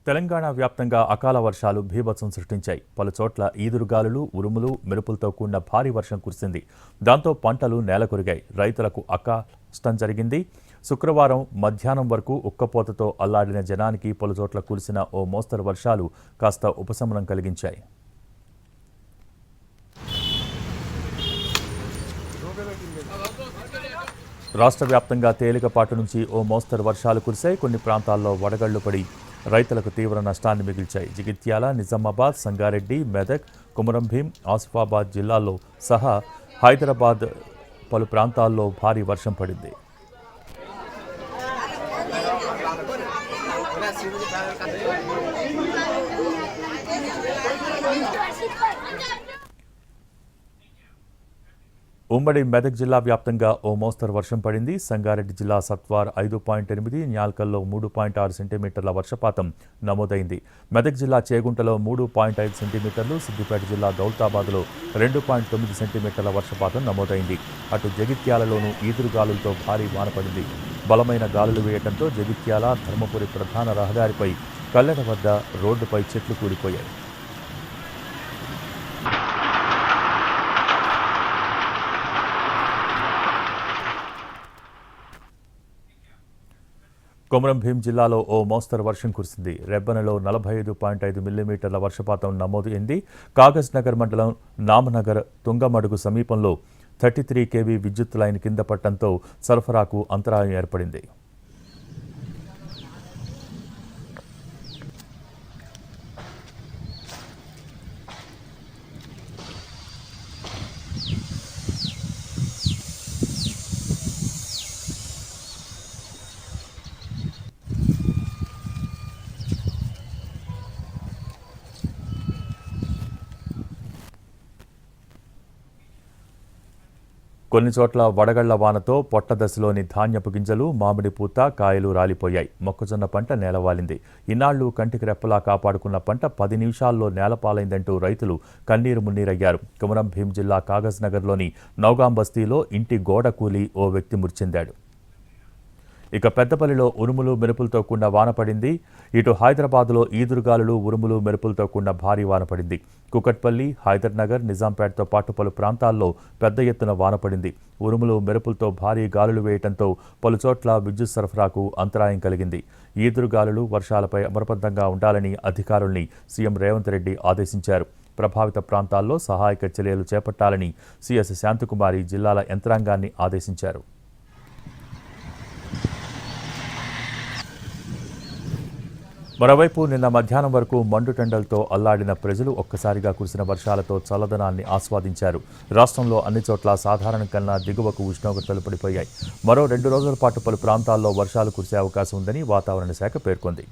తెలంగాణ వ్యాప్తంగా అకాల వర్షాలు బీభత్సం సృష్టించాయి. పలు చోట్ల ఈదురుగాలులు, ఉరుములు, మెరుపులతో కూడిన భారీ వర్షం కురిసింది. దాంతో పంటలు నేలకొరిగాయి. రైతులకు నష్టం జరిగింది. శుక్రవారం మధ్యాహ్నం వరకు ఉక్కపోతతో అల్లాడిన జనానికి పలు చోట్ల కురిసిన ఓ మోస్తరు వర్షాలు కాస్త ఉపశమనం కలిగించాయి. రాష్ట్ర వ్యాప్తంగా తేలికపాటు నుంచి ఓ మోస్తరు వర్షాలు కురిశాయి. కొన్ని ప్రాంతాల్లో వడగళ్లు పడి రైతులకు తీవ్ర నష్టాన్ని మిగిల్చాయి. జగిత్యాల, నిజామాబాద్, సంగారెడ్డి, మెదక్, కొమరంభీం, ఆసిఫాబాద్ జిల్లాల్లో సహా హైదరాబాద్ పలు ప్రాంతాల్లో భారీ వర్షం పడింది. ఉమ్మడి మెదక్ జిల్లా వ్యాప్తంగా ఓ మోస్తరు వర్షం పడింది. సంగారెడ్డి జిల్లా సత్వార్ 5.8, న్యాల్కల్లో 3.6 సెంటీమీటర్ల వర్షపాతం నమోదైంది. మెదక్ జిల్లా చేగుంటలో 3.5 సెంటీమీటర్లు, సిద్దిపేట జిల్లా దౌలతాబాద్లో 2.9 సెంటీమీటర్ల వర్షపాతం నమోదైంది. అటు జగిత్యాలలోనూ ఈదురుగాలులతో భారీ వాన పడింది. బలమైన గాలులు వేయడంతో జగిత్యాల ధర్మపురి ప్రధాన రహదారిపై కల్లెడ వద్ద రోడ్డుపై చెట్లు కూలిపోయాయి. కొమరంభీం జిల్లాలో ఓ మోస్తరు వర్షం కురిసింది. రెబ్బనలో 45.5 మిల్లీమీటర్ల వర్షపాతం నమోదైంది. కాగజ్ నగర్ మండలం నామనగర్ తుంగమడుగు సమీపంలో 33 kV విద్యుత్ లైన్ కింద పట్టడంతో సరఫరాకు అంతరాయం ఏర్పడింది. కొన్ని చోట్ల వడగళ్ల వానతో పొట్ట దశలోని ధాన్యపు గింజలు, మామిడి పూత, కాయలు రాలిపోయాయి. మొక్కజొన్న పంట నేలవాలింది. ఇన్నాళ్లు కంటికి రెప్పలా కాపాడుకున్న పంట 10 నిమిషాల్లో నేలపాలైందంటూ రైతులు కన్నీరు మున్నీరయ్యారు. కొమరంభీం జిల్లా కాగజ్ నగర్లోని నౌగాం బస్తీలో ఇంటి గోడ కూలి ఓ వ్యక్తి మృతి చెందాడు. ఇక పెద్దపల్లిలో ఉరుములు, మెరుపులతో కూడిన వాన పడింది. ఇటు హైదరాబాద్లో ఈదురుగాలులు, ఉరుములు, మెరుపులతో కూడిన భారీ వాన పడింది. కుకట్పల్లి, హైదర్ నగర్, నిజాంపేటతో పాటు పలు ప్రాంతాల్లో పెద్ద ఎత్తున వాన పడింది. ఉరుములు, మెరుపులతో భారీ గాలులు వేయడంతో పలుచోట్ల విద్యుత్ సరఫరాకు అంతరాయం కలిగింది. ఈదురుగాలులు, వర్షాలపై అప్రమత్తంగా ఉండాలని అధికారుల్ని సీఎం రేవంత్ రెడ్డి ఆదేశించారు. ప్రభావిత ప్రాంతాల్లో సహాయక చర్యలు చేపట్టాలని సీఎస్ శాంతకుమారి జిల్లాల యంత్రాంగాన్ని ఆదేశించారు. మరోవైపు నిన్న మధ్యాహ్నం వరకు మండుటెండలతో అల్లాడిన ప్రజలు ఒక్కసారిగా కురిసిన వర్షాలతో చల్లదనాన్ని ఆస్వాదించారు. రాష్ట్రంలో అన్ని చోట్ల సాధారణం కన్నా దిగువకు ఉష్ణోగ్రతలు పడిపోయాయి. మరో 2 రోజుల పాటు పలు ప్రాంతాల్లో వర్షాలు కురిసే అవకాశం ఉందని వాతావరణ శాఖ పేర్కొంది.